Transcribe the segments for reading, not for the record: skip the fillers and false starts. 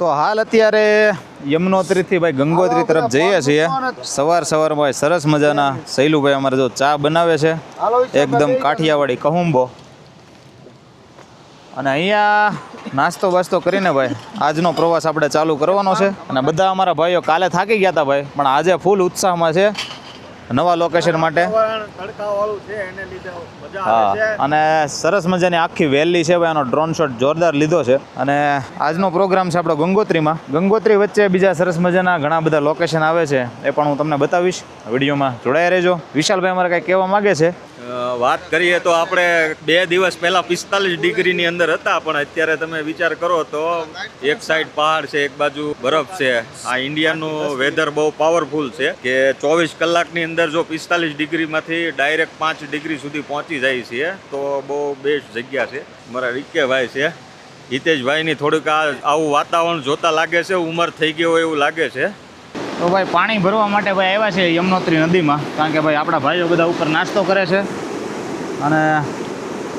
તો હાલ અત્યારે યમનોત્રીથી ભાઈ ગંગોત્રી તરફ જઈએ છીએ. સવારમાં ભાઈ સરસ મજાના શૈલુભાઈ અમારે જો ચા બનાવે છે, એકદમ કાઠિયાવાડી કહુંબો. અને અહીંયા નાસ્તો બાસ્તો કરીને ભાઈ આજનો પ્રવાસ આપણે ચાલુ કરવાનો છે. અને બધા અમારા ભાઈઓ કાલે થાકી ગયા હતા ભાઈ, પણ આજે ફૂલ ઉત્સાહમાં છે નવા લોકેશન માટે. હા, અને સરસ મજાની આખી વેલી છે ભાઈ, એનો ડ્રોન શોટ જોરદાર લીધો છે. અને આજનો પ્રોગ્રામ છે આપણો ગંગોત્રીમાં. ગંગોત્રી વચ્ચે બીજા સરસ મજાના ઘણા બધા લોકેશન આવે છે, એ પણ હું તમને બતાવીશ. વિડીયોમાં જોડાયા રહેજો. વિશાલભાઈ અમારે કંઈ કહેવા માગે છે? વાત કરીએ તો આપણે 2 દિવસ પહેલા 45 ડિગ્રીની અંદર હતા, પણ અત્યારે તમે વિચાર કરો તો એક સાઈડ પહાડ છે, એક બાજુ બરફ છે. આ ઇન્ડિયાનું વેધર બહુ પાવરફુલ છે કે 24 કલાકની અંદર જો 45 ડિગ્રીમાંથી ડાયરેક્ટ 5 ડિગ્રી સુધી પહોંચી જાય છે, તો બહુ બેસ્ટ જગ્યા છે. મારા વિકેભાઈ છે, હિતેશભાઈની થોડુંક આવું વાતાવરણ જોતા લાગે છે ઉંમર થઈ ગયો હોય એવું લાગે છે. તો ભાઈ પાણી ભરવા માટે ભાઈ આવ્યા છે યમનોત્રી નદીમાં, કારણ કે ભાઈ આપણા ભાઈઓ બધા ઉપર નાસ્તો કરે છે અને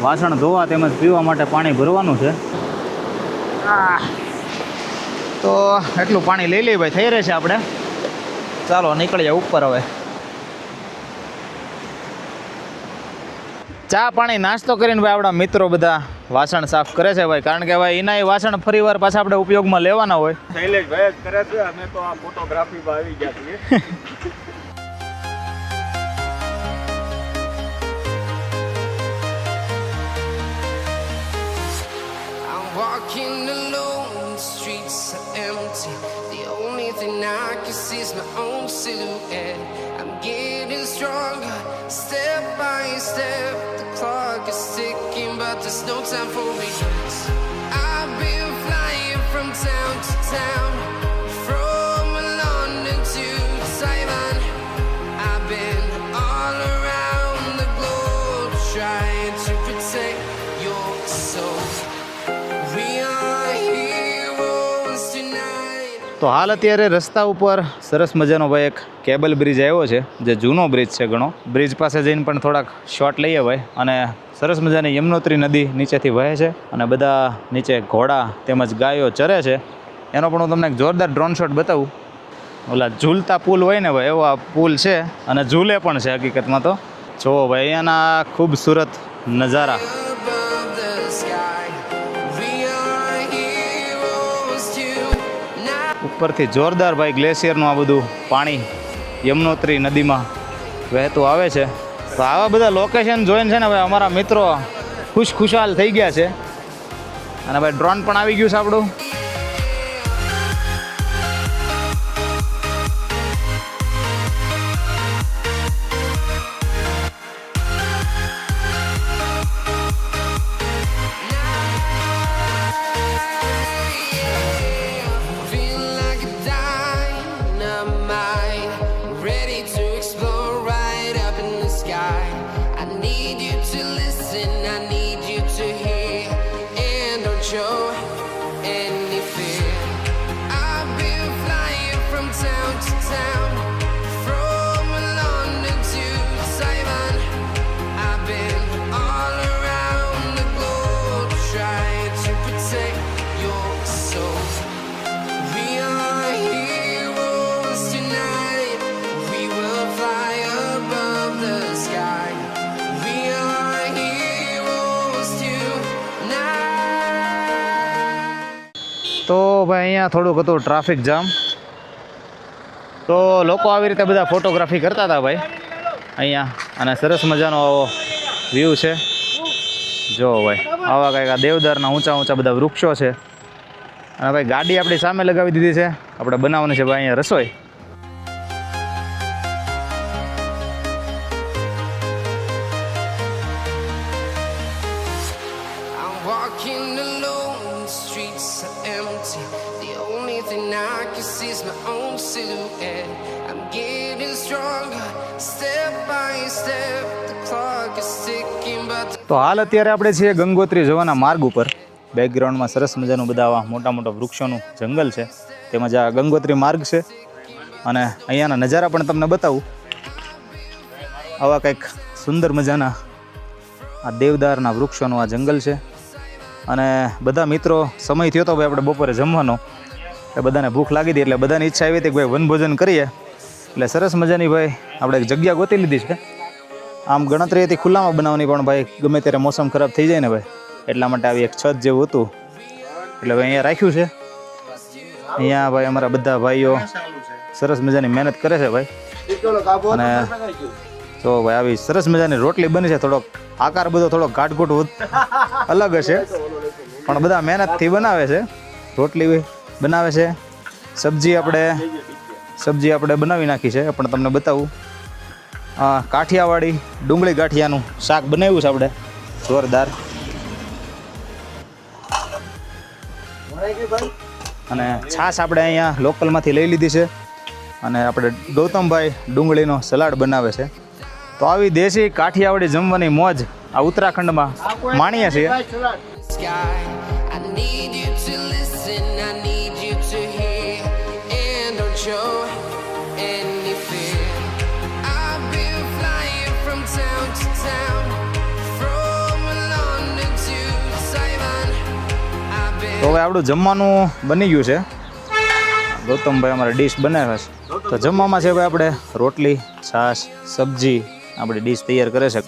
વાસણ ધોવા તેમજ પીવા માટે પાણી ભરવાનું છે. તો એટલું પાણી લઈ લઈએ ભાઈ, થઈ રહે છે આપણે. ચાલો નીકળીએ ઉપર. હવે ચા પાણી નાસ્તો કરીને ભાઈ આપણા મિત્રો બધા વાસણ સાફ કરે છે ભાઈ, કારણ કે ભાઈ એના વાસણ ફરી વાર પાછા આપણે ઉપયોગમાં લેવાના હોય. શૈલેષભાઈ જ કરે છે, અમે તો આ ફોટોગ્રાફીમાં આવી ગયા છીએ. Walking alone, the streets are empty. The only thing I can see is my own silhouette. I'm getting stronger, step by step. The clock is ticking, but there's no time for regrets. I've been flying from town to town, from London to Taiwan. I've been all around the globe, trying to protect your soul. તો હાલ અત્યારે રસ્તા ઉપર સરસ મજાનો ભાઈ એક cable bridge આવ્યો છે, જે જૂનો બ્રિજ છે ઘણો. બ્રિજ પાસે જઈને પણ થોડાક શોટ લઈએ ભાઈ. અને સરસ મજાની યમનોત્રી નદી નીચેથી વહે છે અને બધા નીચે ઘોડા તેમજ ગાયો ચરે છે. એનો પણ હું તમને એક જોરદાર ડ્રોન શોટ બતાવું. ઓલા ઝૂલતા પુલ હોય ને ભાઈ, એવો આ પુલ છે અને ઝૂલે પણ છે હકીકતમાં. તો જોવો ભાઈ અહીંયાના ખૂબસૂરત નજારા. ઉપરથી જોરદાર ભાઈ ગ્લેશિયરનું આ બધું પાણી યમનોત્રી નદીમાં વહેતું આવે છે. તો આવા બધા લોકેશન જોઈને છે ને ભાઈ અમારા મિત્રો ખુશખુશાલ થઈ ગયા છે. અને ભાઈ ડ્રોન પણ આવી ગયું છે આપણું. તો ભાઈ અહીંયા થોડુંક હતું ટ્રાફિક જામ, તો લોકો આવી રીતે બધા ફોટોગ્રાફી કરતા હતા ભાઈ અહીંયા. અને સરસ મજાનો આવો વ્યૂ છે. જો ભાઈ આવા કંઈક આ દેવદારના ઊંચા બધા વૃક્ષો છે. અને ભાઈ ગાડી આપણી સામે લગાવી દીધી છે, આપણે બનાવવાની છે ભાઈ અહીંયા રસોઈ. તો હાલ અત્યારે આપણે છીએ ગંગોત્રી જવાના માર્ગ ઉપર. બેકગ્રાઉન્ડમાં સરસ મજાનું બધા આવા મોટા વૃક્ષોનું જંગલ છે, તેમજ આ ગંગોત્રી માર્ગ છે. અને અહીંયાના નજારા પણ તમને બતાવું. આવા કંઈક સુંદર મજાના આ દેવદારના વૃક્ષોનું આ જંગલ છે. અને બધા મિત્રો સમય થયો તો ભાઈ આપણે બપોરે જમવાનો, એટલે બધાને ભૂખ લાગી હતી એટલે બધાની ઈચ્છા આવી હતી કે ભાઈ વનભોજન કરીએ. એટલે સરસ મજાની ભાઈ આપણે એક જગ્યા ગોતી લીધી છે. આમ ગણતરી હતી ખુલ્લામાં બનાવવાની, પણ ભાઈ ગમે ત્યારે મોસમ ખરાબ થઈ જાય ને ભાઈ, એટલા માટે આવી એક છત જેવું હતું એટલે ભાઈ અહીંયા રાખ્યું છે. અહીંયા ભાઈ અમારા બધા ભાઈઓ સરસ મજાની મહેનત કરે છે ભાઈ. અને તો ભાઈ આવી સરસ મજાની રોટલી બની છે. થોડોક આકાર બધો થોડોક કાટકૂટ અલગ હશે, પણ બધા મહેનતથી બનાવે છે. રોટલી બનાવે છે. સબ્જી આપણે બનાવી નાખી છે, પણ તમને બતાવું. કાઠિયાવાડી ડુંગળી ગાંઠિયાનું શાક બનાવ્યું છે આપણે, જોરદાર. અને છાશ આપણે અહીંયા લોકલમાંથી લઈ લીધી છે. અને આપણે ગૌતમભાઈ ડુંગળીનો સલાડ બનાવે છે. તો આવી દેશી કાઠિયાવાડી જમવાની મોજ આ ઉત્તરાખંડમાં માણીએ છીએ. Sky, I need you to listen, I need you to hear, and don't show any fear. I've been flying from town to town, from London to Taiwan. I've been તો હવે આપણું જમવાનું બની ગયું છે. ગૌતમભાઈ અમારે ડીશ બનાવે છે. તો જમવામાં છે ભાઈ આપણે રોટલી, છાશ, સબ્જી આપણી ડીશ તૈયાર કરે છે.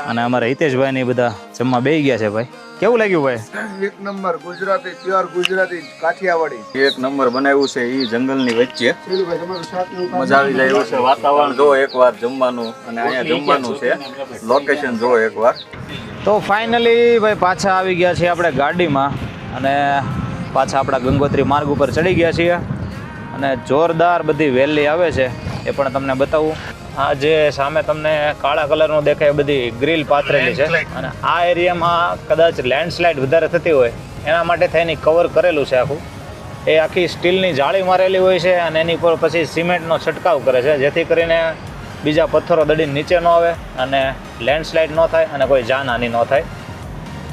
અને અમારા હિતેશભાઈ ને બધા જમવા બેસી ગયા છે ભાઈ. કેવું લાગ્યું ભાઈ? એક નંબર ગુજરાતી, પ્યોર ગુજરાતી કાઠિયાવાડી. એક નંબર બનાવ્યું છે એ જંગલની વચ્ચે. મજા આવી જાય એવું છે. વાતાવરણ જો એકવાર જમવાનું, અને અહીંયા જમવાનું છે. લોકેશન જો એકવાર. તો ફાઇનલી ભાઈ પાછા આવી ગયા છીએ આપણે ગાડીમાં, અને પાછા આપણા ગંગોત્રી માર્ગ ઉપર ચડી ગયા છીએ. અને જોરદાર બધી વેલી આવે છે, એ પણ તમને બતાવું. આ જે સામે તમને કાળા કલરનું દેખાય બધી ગ્રીલ પાથરેલી છે. અને આ એરિયામાં કદાચ લેન્ડસ્લાઇડ વધારે થતી હોય એના માટે થઈને કવર કરેલું છે આખું. એ આખી સ્ટીલની જાળી મારેલી હોય છે, અને એની પર પછી સિમેન્ટનો છંટકાવ કરે છે, જેથી કરીને બીજા પથ્થરો દડીને નીચે ન આવે અને લેન્ડસ્લાઇડ ન થાય અને કોઈ જાનહાનિ ન થાય.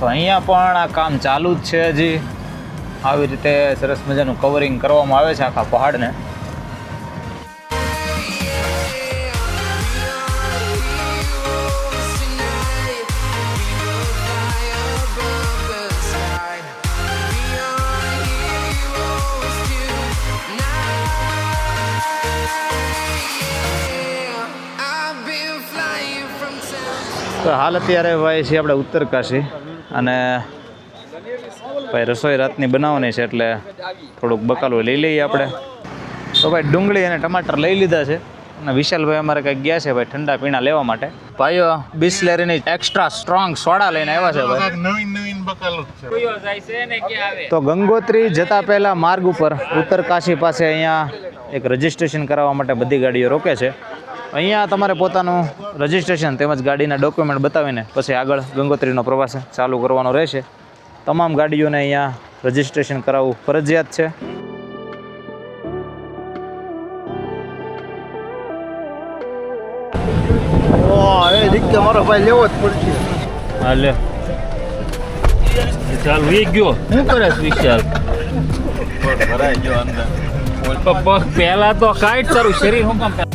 તો અહીંયા પણ આ કામ ચાલુ જ છે હજી. આવી રીતે સરસ મજાનું કવરિંગ કરવામાં આવે છે આખા પહાડને. તો હાલ અત્યારે ભાઈ છીએ આપણે ઉત્તરકાશી, અને ભાઈ રસોઈ રાતની બનાવવાની છે એટલે થોડુંક બકાલું લઈ લઈએ આપણે. તો ભાઈ ડુંગળી અને ટમાટર લઈ લીધા છે. અને વિશાલભાઈ અમારે કંઈક ગયા છે ભાઈ ઠંડા પીણા લેવા માટે. ભાઈઓ બિસ્લેરીની એક્સ્ટ્રા સ્ટ્રોંગ સોડા લઈને આવ્યા છે ભાઈ. નવીન બકાલું છે. તો ગંગોત્રી જતા પહેલા માર્ગ ઉપર ઉત્તરકાશી પાસે અહીંયા એક રજિસ્ટ્રેશન કરાવવા માટે બધી ગાડીઓ રોકે છે. અહીંયા તમારે પોતાનું રજિસ્ટ્રેશન તેમજ ગાડીના ડોક્યુમેન્ટ બતાવીને પછી આગળ ગંગોત્રીનો પ્રવાસ ચાલુ કરવાનો રહેશે. તમામ ગાડીઓને અહીંયા રજિસ્ટ્રેશન કરાવવું ફરજિયાત છે. મારો ભાઈ લેવો જ પડશે. હા લે ચાલ વી ગયો. શું કરે વિશાલ? ભરાઈ ગયો અંદર. પહેલા તો કાઈટ તારું શરીર શું કામ?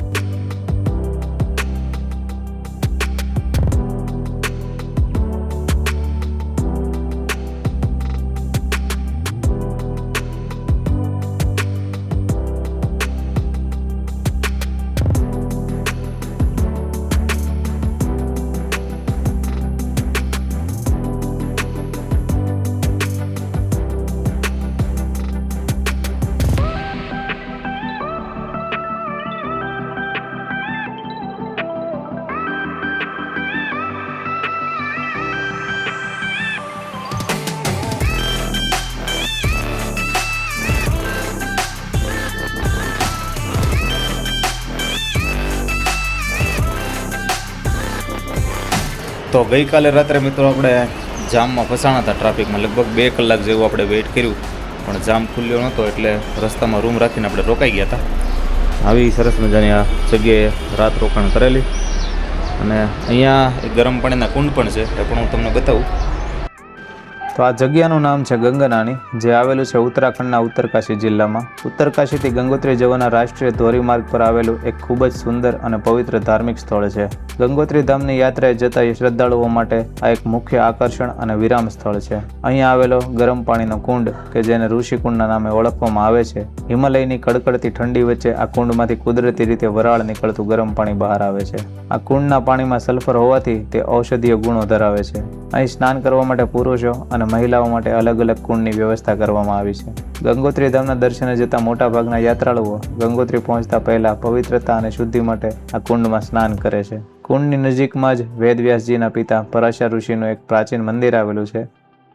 તો ગઈકાલે રાત્રે મિત્રો આપણે જામમાં ફસાણા હતા ટ્રાફિકમાં. લગભગ 2 કલાક જેવું આપણે વેઇટ કર્યું, પણ જામ ખુલ્યો નહોતો એટલે રસ્તામાં રૂમ રાખીને આપણે રોકાઈ ગયા હતા. આવી સરસ મજાની આ જગ્યાએ રાત રોકાણ કરેલી. અને અહીંયા એક ગરમ પાણીના કુંડ પણ છે, એ પણ હું તમને બતાવું. તો આ જગ્યાનું નામ છે ગંગનાની, જે આવેલું છે ઉત્તરાખંડના ઉત્તરકાશી જિલ્લામાં. ઉત્તરકાશીથી ગંગોત્રી જવાના રાષ્ટ્રીય ધોરીમાર્ગ પર આવેલું એક ખૂબ જ સુંદર અને પવિત્ર ધાર્મિક સ્થળ છે. ગંગોત્રી ધામની યાત્રાએ જતા શ્રદ્ધાળુઓ માટે આ એક મુખ્ય આકર્ષણ અને વિરામ સ્થળ છે. અહીંયા આવેલો ગરમ પાણીનો કુંડ કે જેને ઋષિકુંડના નામે ઓળખવામાં આવે છે, હિમાલયની કડકડતી ઠંડી વચ્ચે આ કુંડમાંથી કુદરતી રીતે વરાળ નીકળતું ગરમ પાણી બહાર આવે છે. આ કુંડના પાણીમાં સલ્ફર હોવાથી તે ઔષધીય ગુણો ધરાવે છે. અહીં સ્નાન કરવા માટે પુરુષો અને મહિલાઓ માટે અલગ અલગ કુંડની વ્યવસ્થા કરવામાં આવી છે. ગંગોત્રી ધામના દર્શને જતા મોટાભાગના યાત્રાળુઓ ગંગોત્રી પહોંચતા પહેલા પવિત્રતા અને શુદ્ધિ માટે આ કુંડમાં સ્નાન કરે છે. કુંડની નજીકમાં જ વેદવ્યાસજીના પિતા પરાશર ઋષિનું એક પ્રાચીન મંદિર આવેલું છે.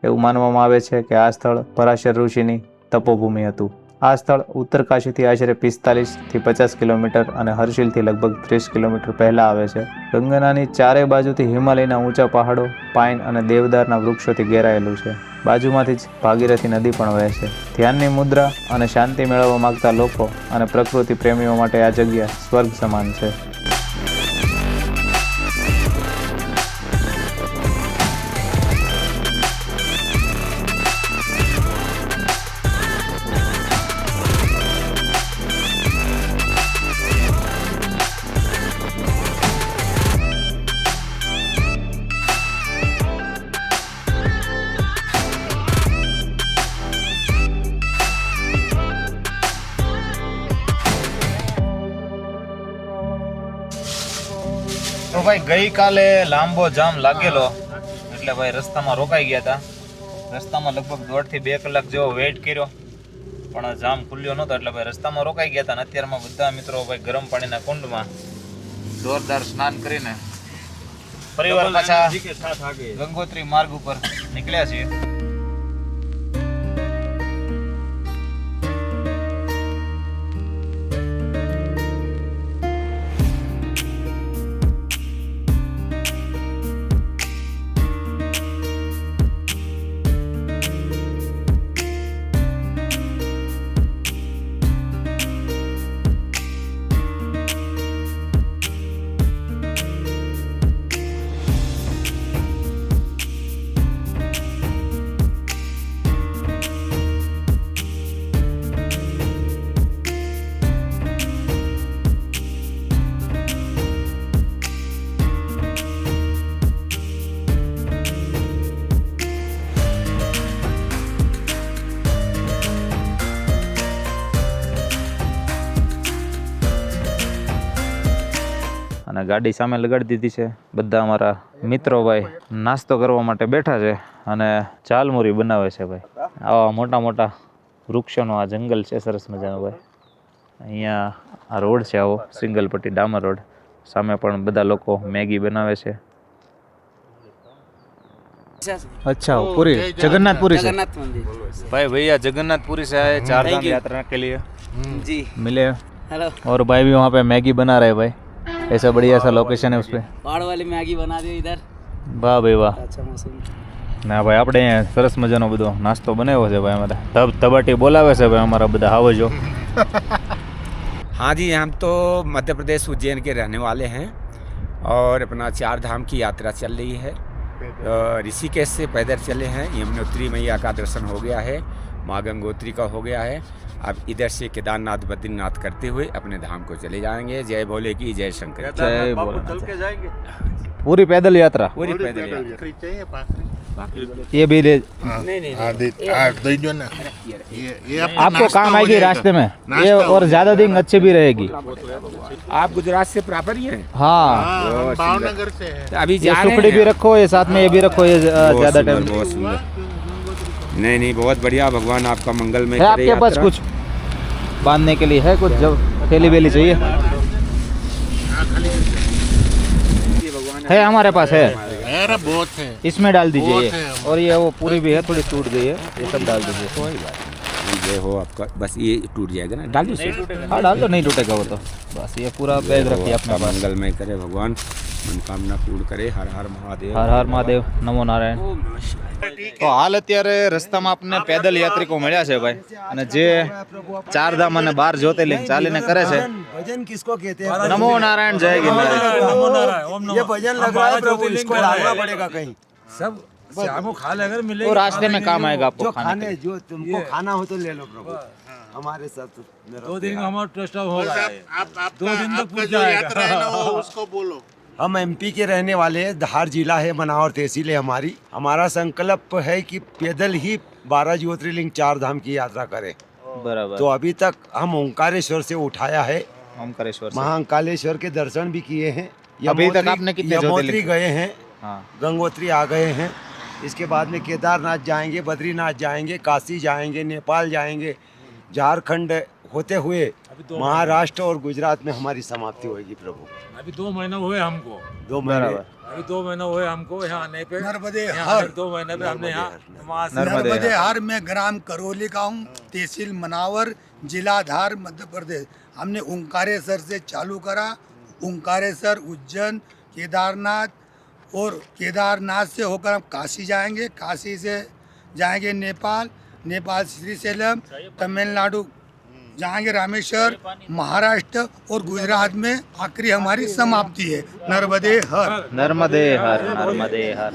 એવું માનવામાં આવે છે કે આ સ્થળ પરાશર ઋષિની તપોભૂમિ હતું. આ સ્થળ ઉત્તરકાશીથી આશરે 45 થી 50 કિલોમીટર અને હર્ષિલથી લગભગ 30 કિલોમીટર પહેલા આવે છે. ગંગનાની ચારે બાજુથી હિમાલયના ઊંચા પહાડો, પાઇન અને દેવદારના વૃક્ષોથી ઘેરાયેલું છે. બાજુમાંથી જ ભાગીરથી નદી પણ વહે છે. ધ્યાનની મુદ્રા અને શાંતિ મેળવવા માંગતા લોકો અને પ્રકૃતિ પ્રેમીઓ માટે આ જગ્યા સ્વર્ગ સમાન છે. તો ભાઈ ગઈકાલે લાંબો જામ લાગેલો એટલે ભાઈ રસ્તામાં રોકાઈ ગયા હતા. રસ્તામાં લગભગ 1.5 થી 2 કલાક જેવો વેઇટ કર્યો પણ જામ ખુલ્યો નહોતો એટલે ભાઈ રસ્તામાં રોકાઈ ગયા હતા. અને અત્યારમાં બધા મિત્રો ભાઈ ગરમ પાણીના કુંડમાં જોરદાર સ્નાન કરીને પરિવાર પાછા ગંગોત્રી માર્ગ ઉપર નીકળ્યા છીએ. અને ગાડી સામે લગાડી દીધી છે. બધા અમારા મિત્રો ભાઈ નાસ્તો કરવા માટે બેઠા છે અને ઝાલમુરી બનાવે છે ભાઈ. આવા મોટા મોટા વૃક્ષોનો આ જંગલ છે સરસ મજાનો ભાઈ. અહીંયા આ રોડ છે આવો સિંગલ પટ્ટી ડામર રોડ. સામે પણ બધા લોકો મેગી બનાવે છે. अच्छा पूरी जगन्नाथपुरी से भाई भैया जगन्नाथपुरी से आए 4 धाम यात्रा के लिए जी मिले. हेलो. और भाई भी वहाँ पे मैगी बना रहे भाई. ऐसा बढ़िया सा लोकेशन है उस पे पहाड़ वाली मैगी बना दी इधर. वाह भाई वाह. अच्छा मौसम ના ભાઈ આપણે અહીંયા સરસ મજાનો બધો નાસ્તો બનાવ્યો છે ભાઈ. અમારે તબાટી બોલાવે છે ભાઈ અમારા બધા આવજો. हाँ जी, हम तो मध्य प्रदेश उज्जैन के रहने वाले हैं और अपना 4 धाम की यात्रा चल रही है. ऋषिकेश से पैदल चले हैं. यमुनोत्री मैया का दर्शन हो गया है, माँ गंगोत्री का हो गया है. अब इधर से केदारनाथ बद्रीनाथ करते हुए अपने धाम को चले जाएंगे. जय भोले की जय शंकर. जय भोले. चल के जाएंगे पूरी पैदल यात्रा. पूरी पैदल यात्रा. ये भी ले नहीं आपको काम आएगी रास्ते में. ये और ज्यादा दिन अच्छी भी रहेगी. आप गुजरात से प्रॉपर ही हैं? हाँ भावनगर से है. तो अभी ये जा रहे सुखड़ी भी हैं. रखो, ये साथ में ये भी रखो. ये ज्यादा टाइम बहुत सुंदर. नहीं बहुत बढ़िया. भगवान आपका मंगलमय है. करे आपके पास यात्रा. कुछ बांधने के लिए है कुछ जब थैली वेली चाहिए है? हमारे पास है. अरे बहुत है. इसमें डाल दीजिए बहुत ये. है. और ये वो पूरी भी है, थोड़ी टूट गई है, ये सब डाल दीजिए. कोई बात नहीं. जय हो आपका. बस ये टूट जाएगा ना, डाल दीजिए. हाँ डाल दो, नहीं टूटेगा वो तो. बस ये पूरा बैग रखिए अपने आपका पास. मंगलमय करे भगवान, मनोकामना पूर्ण करे. हर हर महादेव. હર હર મહાદેવ. નમો નારાયણ. તો હાલ અત્યારે રસ્તામાં આપણને પેદલ યાત્રિકો મળ્યા છે ભાઈ. અને જે 4 ધામ અને 12 જ્યોતિર્લિંગ ચાલીને કરે છે. भजन किसको कहते हैं? નમો નારાયણ. જય ગિરનારી. ये भजन लग रहा है प्रभु, इसको डालना पड़ेगा कहीं. सब हमको खा ले अगर मिले वो रास्ते में काम आएगा आपको जो खाने के लिए। जो तुमको खाना हो तो ले लो प्रभु, हमारे साथ 2 दिन का हमारा टेस्ट होगा, 2 दिन तक पूछ जाएगा। उसको बोलो। हम एमपी के रहने वाले हैं, धार जिला है, बनावर तहसील है हमारी। हमारा संकल्प है कि पैदल ही 12 ज्योतिर्लिंग 4 धाम की यात्रा करें। बराबर। तो अभी तक हम ओंकारेश्वर से उठाया है, ओमकारेश्वर से। महाकालेश्वर के दर्शन भी किए हैं। अभी तक आपने कितने यमोत्री ज्योतिर्लिंग? गए हैं, हाँ। गंगोत्री आ गए हैं। इसके बाद में केदारनाथ जाएंगे, बद्रीनाथ जाएंगे, काशी जाएंगे, नेपाल जाएंगे, झारखंड होते हुए महाराष्ट्र और गुजरात में हमारी समाप्ति होगी प्रभु। अभी 2 महीने हुए हमको, 2 महीने। अभी 2 महीने हुए हमको यहाँ आने पे। नर्मदे यहाँ हर 2 महीने पे हमने यहाँ वहाँ से नर्मदे हर में ग्राम करौली का हूँ, तहसील मनावर, जिला धार, मध्य प्रदेश। हमने ओंकारेश्वर से चालू करा, ओंकारेश्वर, उज्जैन, केदारनाथ और केदारनाथ से होकर हम काशी जाएंगे, काशी से जाएंगे नेपाल, नेपाल श्रीशैलम, तमिलनाडु जाएंगे रामेश्वर, महाराष्ट्र और गुजरात में आखिरी हमारी समाप्ति है। नर्मदे हर। નર્મદે હર, નર્મદે હર।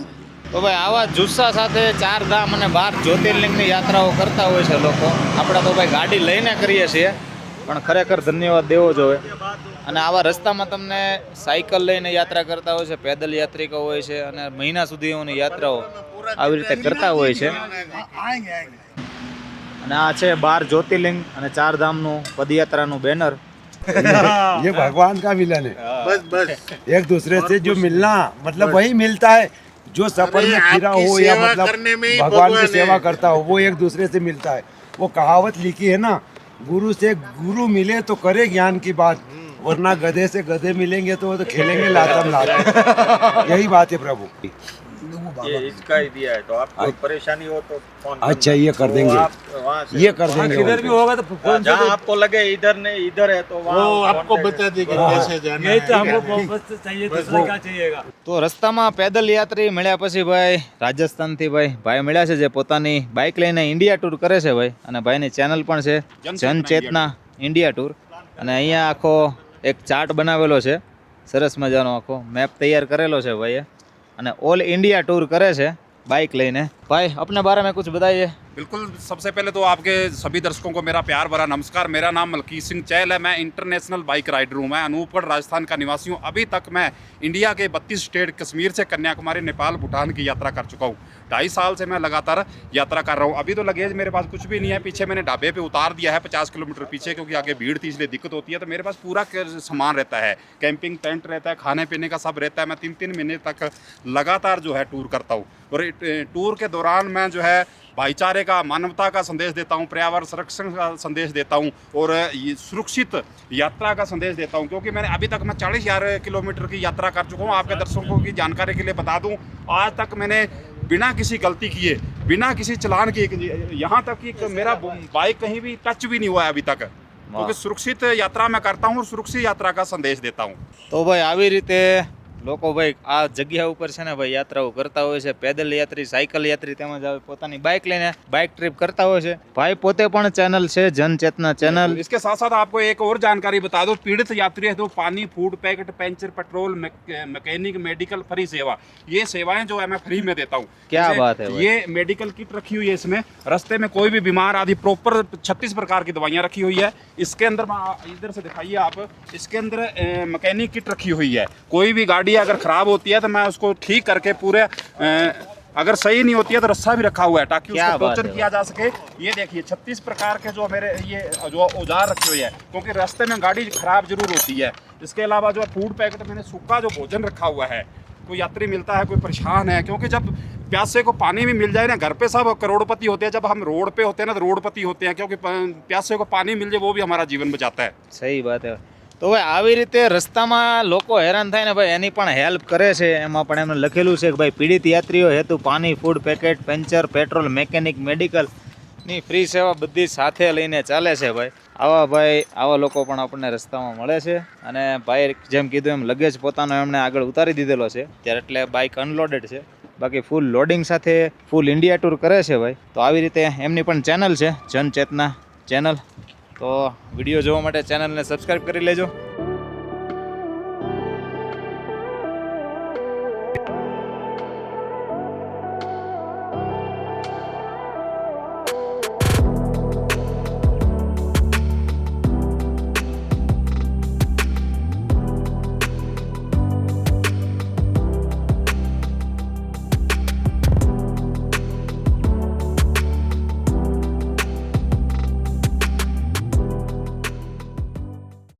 તો ભાઈ આવા જુસ્સા સાથે 4 ધામ અને 12 જ્યોતિર્લિંગની યાત્રાઓ કરતા હોય છે લોકો। આપણે તો ભાઈ ગાડી લઈને કરીએ છીએ, પણ ખરેખર ધન્યવાદ દેવો જોઈએ। અને આવા રસ્તામાં તમને સાયકલ લઈને યાત્રા કરતા હોય છે, પેદલ યાત્રિકો હોય છે, અને મહિના સુધીની યાત્રાઓ આવી રીતે કરતા હોય છે। आएंगे आएंगे। અને આ છે 12 જ્યોતિર્લિંગ અને 4 ધામનું પદયાત્રાનું બેનર। ये भगवान का मिलन है। बस बस। एक दूसरे से जो मिलना मतलब वही मिलता है। जो सफर में फिरा हो या सेवा मतलब करने में ही भगवान की भगवान सेवा है। करता हो, वो एक दूसरे से मिलता है। वो कहावत लिखी है ना, गुरु से गुरु मिले तो करे ज्ञान की बात, वरना गधे से गधे मिलेंगे तो वो तो खेलेंगे लातम लात। यही बात है प्रभु। ये इसका ही दिया है, तो आपको परेशानी हो तो फोन अच्छा ये कर देंगे, वहाँ से ये कर देंगे। इधर भी होगा तो फोन से जहाँ आपको लगे इधर नहीं इधर है तो वहाँ आपको बता देंगे कैसे जाना यही तो है। हमको बस चाहिए, दूसरा क्या चाहिएगा। તો રસ્તામાં પેદલ યાત્રી મળ્યા પછી ભાઈ રાજસ્થાનથી ભાઈ મળ્યા છે જે પોતાની બાઇક લઈને ઇન્ડિયા ટૂર કરે છે ભાઈ, અને ભાઈની ચેનલ પણ છે જનચેતના ઇન્ડિયા ટૂર। અને અહીંયા આખો એક ચાર્ટ બનાવેલો છે, સરસ મજાનો આખો મેપ તૈયાર કરેલો છે ભાઈએ, અને ઓલ ઇન્ડિયા ટૂર કરે છે बाइक लेने। भाई अपने बारे में कुछ बताइए। बिल्कुल, सबसे पहले तो आपके सभी दर्शकों को मेरा प्यार भरा नमस्कार। मेरा नाम मलकीत सिंह चहल है। मैं इंटरनेशनल बाइक राइडर हूँ। मैं अनूपगढ़ राजस्थान का निवासी हूँ। अभी तक मैं इंडिया के 32 स्टेट, कश्मीर से कन्याकुमारी, नेपाल, भूटान की यात्रा कर चुका हूँ। 2.5 साल से मैं लगातार यात्रा कर रहा हूँ। अभी तो लगेज मेरे पास कुछ भी नहीं है। पीछे मैंने ढाबे पे उतार दिया है 50 किलोमीटर पीछे, क्योंकि आगे भीड़ थी इसलिए दिक्कत होती है। तो मेरे पास पूरा सामान रहता है, कैंपिंग टेंट रहता है, खाने पीने का सब रहता है। मैं 3-3 महीने तक लगातार जो है टूर करता हूँ, और टूर के दौरान मैं जो है भाईचारे का, मानवता का संदेश देता हूँ, पर्यावरण संरक्षण का संदेश देता हूँ, और ये सुरक्षित यात्रा का संदेश देता हूँ। क्योंकि मैंने अभी तक मैं 40,000 किलोमीटर की यात्रा कर चुका हूँ। आपके दर्शकों की जानकारी के लिए बता दूँ, आज तक मैंने बिना किसी गलती किए, बिना किसी चलान किए, यहाँ तक कि मेरा बाइक कहीं भी टच भी नहीं हुआ है अभी तक, क्योंकि सुरक्षित यात्रा मैं करता हूँ और सुरक्षित यात्रा का संदेश देता हूँ। तो भाई આવી રીતે લોકો ભાઈ આ જગ્યા ઉપર છે ને ભાઈ યાત્રાઓ કરતા હોય છે, પેદલ યાત્રી, સાયકલ યાત્રી, તેમજ પોતાની બાઇક લઈને બાઇક ટ્રીપ કરતા હોય છે। ભાઈ પોતે પણ ચેનલ છે जनचेतना चैनल। इसके साथ साथ आपको एक और जानकारी बता दो, पीड़ित यात्री है तो पानी, food packet, puncture, petrol, mechanic, medical free सेवा, ये सेवाएं जो है मैं फ्री में देता हूँ। क्या बात है भाई। ये मेडिकल किट रखी हुई है इसमें, रास्ते में कोई भी बीमार आदि प्रॉपर 36 प्रकार की दवाइयाँ रखी हुई है। इसके अंदर इधर से दिखाइए आप, इसके अंदर मैकेनिक किट रखी हुई है। कोई भी गाड़ी अगर खराब होती है तो मैं उसको ठीक करके पूरे अगर सही नहीं होती है तो रस्सा भी रखा हुआ है ताकि उसको टॉर्चर किया जा सके। ये देखिए 36 प्रकार के जो मेरे ये जो औजार रखे हुए हैं, क्योंकि रास्ते में गाड़ी खराब जरूर होती है। इसके अलावा जो फूड पैकेट, मैंने सूखा जो भोजन रखा हुआ है। कोई यात्री मिलता है, कोई परेशान है, क्योंकि जब प्यासे को पानी भी मिल जाए ना, घर पे सब करोड़पति होते हैं, जब हम रोड पे होते हैं ना तो रोडपति होते हैं, क्योंकि प्यासे को पानी मिल जाए वो भी हमारा जीवन बचाता है। सही बात है। તો ભાઈ આવી રીતે રસ્તામાં લોકો હેરાન થાય ને ભાઈ એની પણ હેલ્પ કરે છે। એમાં પણ એમને લખેલું છે કે ભાઈ પીડિત યાત્રીઓ હેતુ પાણી, food packet, puncture, petrol, mechanic, મેડિકલની ફ્રી સેવા બધી સાથે લઈને ચાલે છે ભાઈ। આવા લોકો પણ આપણને રસ્તામાં મળે છે। અને ભાઈ જેમ કીધું એમ લગેજ પોતાનો એમણે આગળ ઉતારી દીધેલો છે ત્યારે, એટલે બાઇક અનલોડેડ છે। બાકી ફૂલ લોડિંગ સાથે ફૂલ ઇન્ડિયા ટૂર કરે છે ભાઈ। તો આવી રીતે એમની પણ ચેનલ છે जनचेतना चैनल। तो वीडियो જોવા માટે ચેનલને સબસ્ક્રાઇબ કરી લેજો।